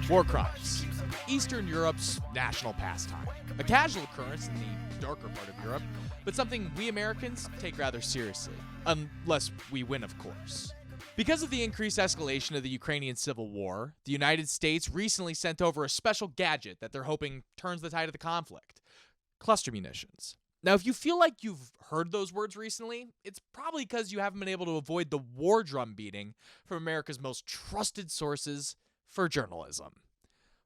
War crimes. Eastern Europe's national pastime. A casual occurrence in the darker part of Europe, but something we Americans take rather seriously. Unless we win, of course. Because of the increased escalation of the Ukrainian civil war, the United States recently sent over a special gadget that they're hoping turns the tide of the conflict. Cluster munitions. Now, if you feel like you've heard those words recently, it's probably because you haven't been able to avoid the war drum beating from America's most trusted sources for journalism.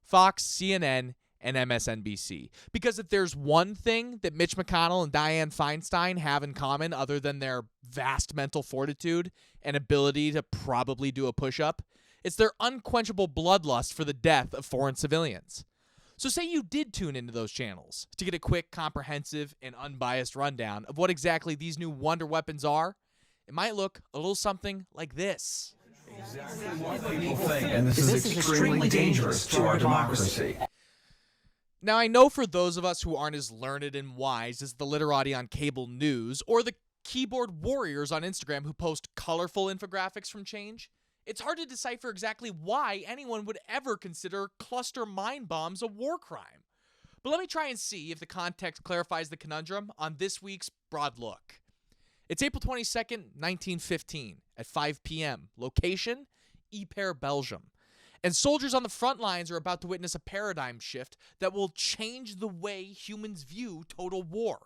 Fox, CNN, and MSNBC. Because if there's one thing that Mitch McConnell and Dianne Feinstein have in common other than their vast mental fortitude and ability to probably do a push-up, it's their unquenchable bloodlust for the death of foreign civilians. So say you did tune into those channels to get a quick, comprehensive, and unbiased rundown of what exactly these new wonder weapons are, it might look a little something like this. Exactly what people think, and this is extremely dangerous to our democracy. Now, I know for those of us who aren't as learned and wise as the literati on cable news or the keyboard warriors on Instagram who post colorful infographics from Change, it's hard to decipher exactly why anyone would ever consider cluster mine bombs a war crime. But let me try and see if the context clarifies the conundrum on this week's Broad Look. It's April 22nd, 1915, at 5 p.m. Location, Ypres, Belgium. And soldiers on the front lines are about to witness a paradigm shift that will change the way humans view total war.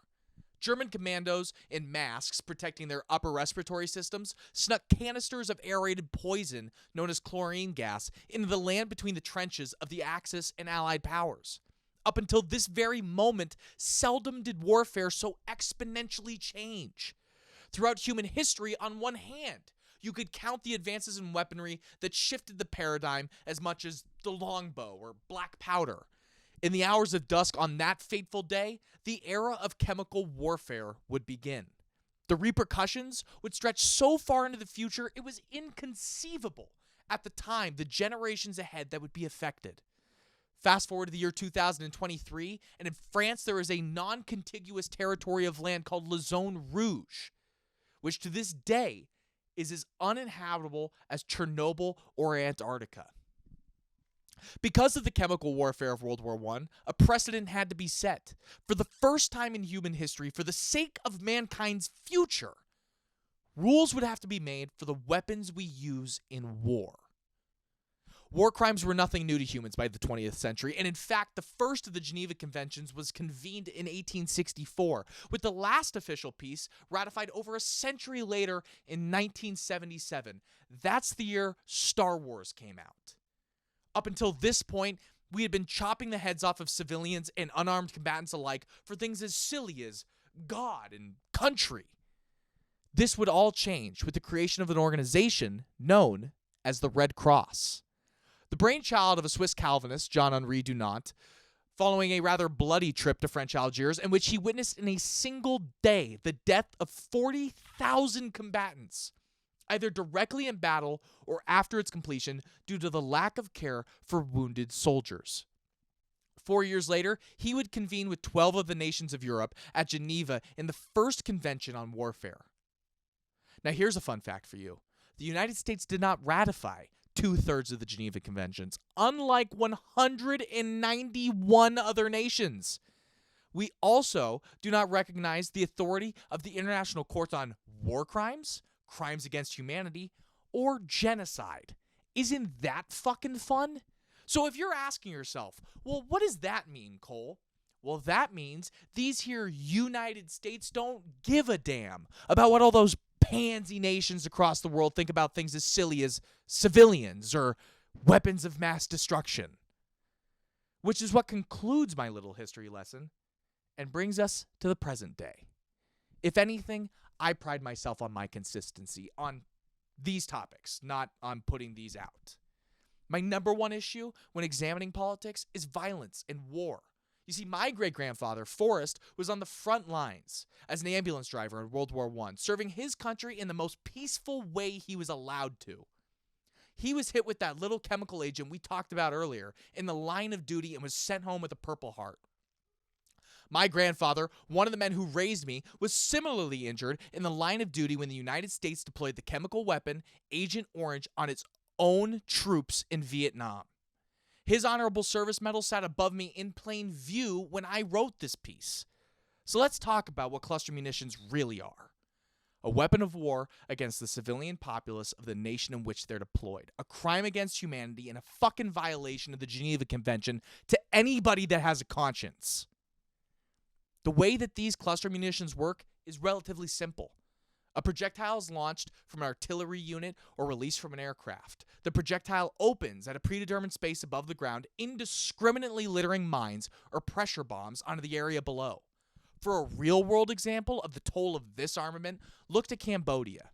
German commandos in masks protecting their upper respiratory systems snuck canisters of aerated poison known as chlorine gas into the land between the trenches of the Axis and Allied powers. Up until this very moment, seldom did warfare so exponentially change. Throughout human history, on one hand, you could count the advances in weaponry that shifted the paradigm as much as the longbow or black powder. In the hours of dusk on that fateful day, the era of chemical warfare would begin. The repercussions would stretch so far into the future, it was inconceivable at the time the generations ahead that would be affected. Fast forward to the year 2023, and in France there is a non-contiguous territory of land called La Zone Rouge, which to this day is as uninhabitable as Chernobyl or Antarctica. Because of the chemical warfare of World War I, a precedent had to be set. For the first time in human history, for the sake of mankind's future, rules would have to be made for the weapons we use in war. War crimes were nothing new to humans by the 20th century, and in fact, the first of the Geneva Conventions was convened in 1864, with the last official peace ratified over a century later in 1977. That's the year Star Wars came out. Up until this point, we had been chopping the heads off of civilians and unarmed combatants alike for things as silly as God and country. This would all change with the creation of an organization known as the Red Cross. The brainchild of a Swiss Calvinist, Jean-Henri Dunant, following a rather bloody trip to French Algiers in which he witnessed in a single day the death of 40,000 combatants, either directly in battle or after its completion due to the lack of care for wounded soldiers. 4 years later, he would convene with 12 of the nations of Europe at Geneva in the first convention on warfare. Now here's a fun fact for you. The United States did not ratify 2/3 of the Geneva Conventions, unlike 191 other nations. We also do not recognize the authority of the International Court on War Crimes, Crimes Against Humanity, or Genocide. Isn't that fucking fun? So if you're asking yourself, well, what does that mean, Cole? Well, that means these here United States don't give a damn about what all those pansy nations across the world think about things as silly as civilians or weapons of mass destruction. Which is what concludes my little history lesson and brings us to the present day. If anything, I pride myself on my consistency on these topics, not on putting these out. My number one issue when examining politics is violence and war. You see, my great-grandfather, Forrest, was on the front lines as an ambulance driver in World War I, serving his country in the most peaceful way he was allowed to. He was hit with that little chemical agent we talked about earlier in the line of duty and was sent home with a Purple Heart. My grandfather, one of the men who raised me, was similarly injured in the line of duty when the United States deployed the chemical weapon Agent Orange on its own troops in Vietnam. His honorable service medal sat above me in plain view when I wrote this piece. So let's talk about what cluster munitions really are. A weapon of war against the civilian populace of the nation in which they're deployed. A crime against humanity and a fucking violation of the Geneva Convention to anybody that has a conscience. The way that these cluster munitions work is relatively simple. A projectile is launched from an artillery unit or released from an aircraft. The projectile opens at a predetermined space above the ground, indiscriminately littering mines or pressure bombs onto the area below. For a real-world example of the toll of this armament, look to Cambodia.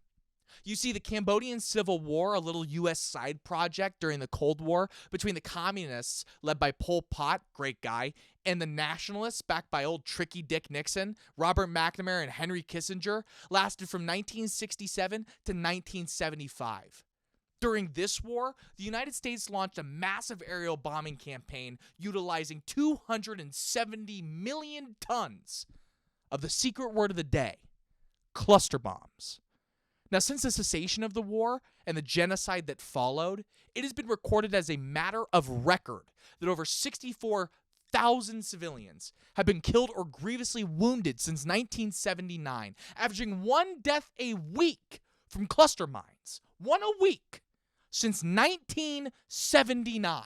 You see, the Cambodian Civil War, a little U.S. side project during the Cold War between the communists, led by Pol Pot, great guy, and the nationalists, backed by old tricky Dick Nixon, Robert McNamara, and Henry Kissinger, lasted from 1967 to 1975. During this war, the United States launched a massive aerial bombing campaign utilizing 270 million tons of the secret word of the day, cluster bombs. Now, since the cessation of the war and the genocide that followed, it has been recorded as a matter of record that over 64,000 civilians have been killed or grievously wounded since 1979, averaging one death a week from cluster mines. One a week since 1979.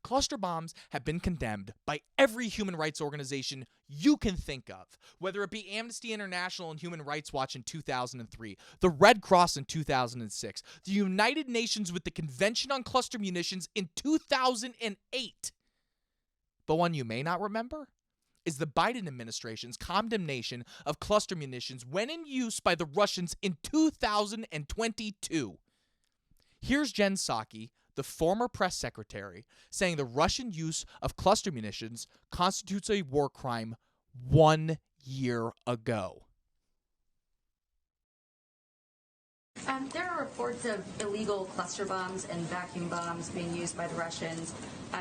Cluster bombs have been condemned by every human rights organization you can think of, whether it be Amnesty International and Human Rights Watch in 2003, the Red Cross in 2006, the United Nations with the Convention on Cluster Munitions in 2008. But one you may not remember is the Biden administration's condemnation of cluster munitions when in use by the Russians in 2022. Here's Jen Psaki, the former press secretary, saying the Russian use of cluster munitions constitutes a war crime 1 year ago. There are reports of illegal cluster bombs and vacuum bombs being used by the Russians.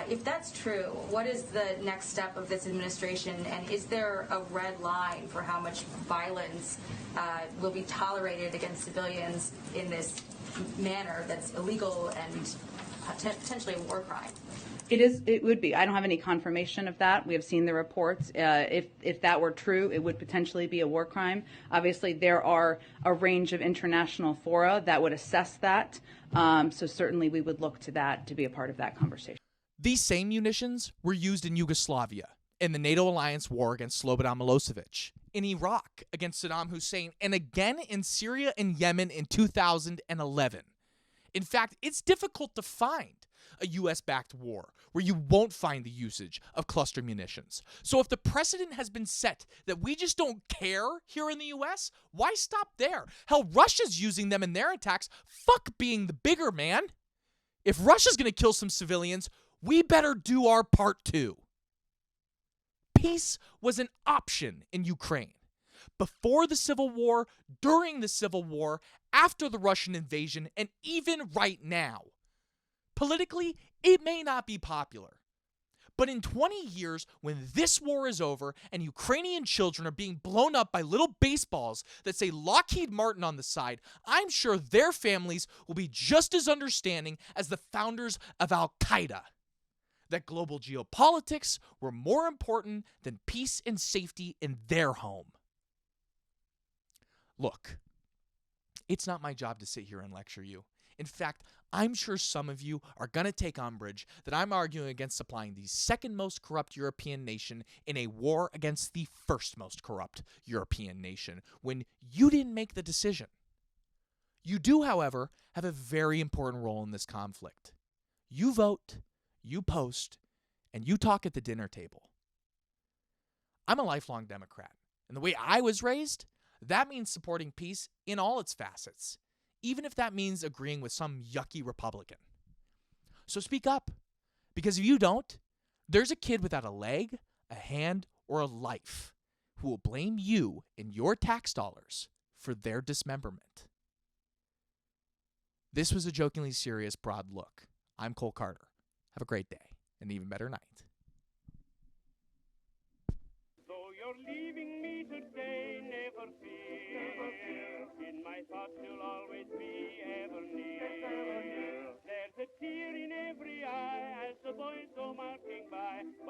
If that's true, what is the next step of this administration, and is there a red line for how much violence will be tolerated against civilians in this manner that's illegal and potentially a war crime? It would be. I don't have any confirmation of that. We have seen the reports. If that were true, it would potentially be a war crime. Obviously, there are a range of international fora that would assess that. So certainly we would look to that to be a part of that conversation. These same munitions were used in Yugoslavia, in the NATO alliance war against Slobodan Milosevic, in Iraq against Saddam Hussein, and again in Syria and Yemen in 2011. In fact, it's difficult to find a U.S.-backed war where you won't find the usage of cluster munitions. So if the precedent has been set that we just don't care here in the U.S., why stop there? Hell, Russia's using them in their attacks. Fuck being the bigger man. If Russia's going to kill some civilians, we better do our part too. Peace was an option in Ukraine. Before the Civil War, during the Civil War, after the Russian invasion, and even right now. Politically, it may not be popular. But in 20 years, when this war is over and Ukrainian children are being blown up by little baseballs that say Lockheed Martin on the side, I'm sure their families will be just as understanding as the founders of Al-Qaeda. That global geopolitics were more important than peace and safety in their home. Look, it's not my job to sit here and lecture you. In fact, I'm sure some of you are going to take umbrage that I'm arguing against supplying the second most corrupt European nation in a war against the first most corrupt European nation when you didn't make the decision. You do, however, have a very important role in this conflict. You vote, you post, and you talk at the dinner table. I'm a lifelong Democrat, and the way I was raised, that means supporting peace in all its facets, even if that means agreeing with some yucky Republican. So speak up, because if you don't, there's a kid without a leg, a hand, or a life who will blame you and your tax dollars for their dismemberment. This was a jokingly serious broad look. I'm Cole Carter. Have a great day, and an even better night. Though you're leaving me today, never fear. In my thoughts you'll always be ever near.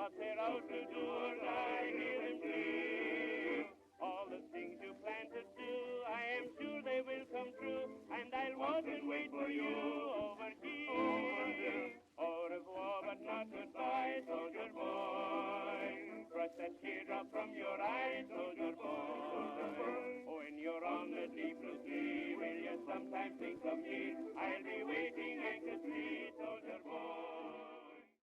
what they're out to do, or I hear them scream. All the things you plan to do, I am sure they will come true, and I'll watch and wait for you over here. Au revoir, but not goodbye, soldier boy. Brush that teardrop from your eye, soldier boy. When you're on the deep blue sea, will you sometimes think of me? I'll be waiting anxiously.